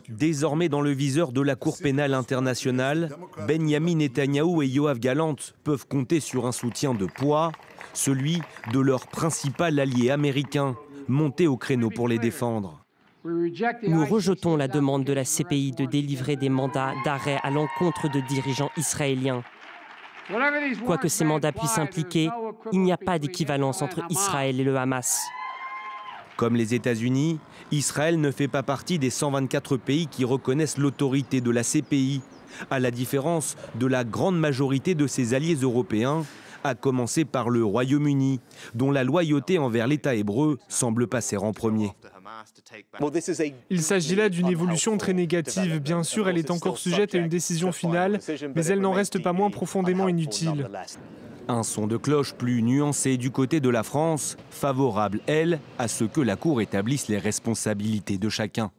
Désormais dans le viseur de la Cour pénale internationale, Benyamin Netanyahou et Yoav Gallant peuvent compter sur un soutien de poids, celui de leur principal allié américain, monté au créneau pour les défendre. Nous rejetons la demande de la CPI de délivrer des mandats d'arrêt à l'encontre de dirigeants israéliens. Quoi que ces mandats puissent impliquer, il n'y a pas d'équivalence entre Israël et le Hamas. Comme les États-Unis, Israël ne fait pas partie des 124 pays qui reconnaissent l'autorité de la CPI, à la différence de la grande majorité de ses alliés européens, à commencer par le Royaume-Uni, dont la loyauté envers l'État hébreu semble passer en premier. Il s'agit là d'une évolution très négative. Bien sûr, elle est encore sujette à une décision finale, mais elle n'en reste pas moins profondément inutile. Un son de cloche plus nuancé du côté de la France, favorable, elle, à ce que la Cour établisse les responsabilités de chacun.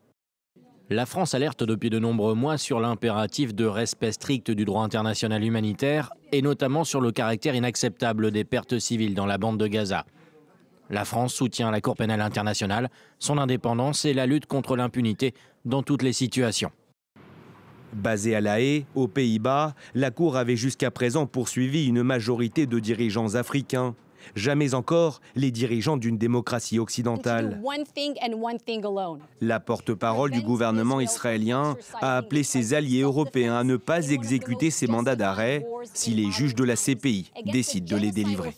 La France alerte depuis de nombreux mois sur l'impératif de respect strict du droit international humanitaire et notamment sur le caractère inacceptable des pertes civiles dans la bande de Gaza. La France soutient la Cour pénale internationale, son indépendance et la lutte contre l'impunité dans toutes les situations. Basée à La Haye, aux Pays-Bas, la Cour avait jusqu'à présent poursuivi une majorité de dirigeants africains. Jamais encore les dirigeants d'une démocratie occidentale. La porte-parole du gouvernement israélien a appelé ses alliés européens à ne pas exécuter ces mandats d'arrêt si les juges de la CPI décident de les délivrer.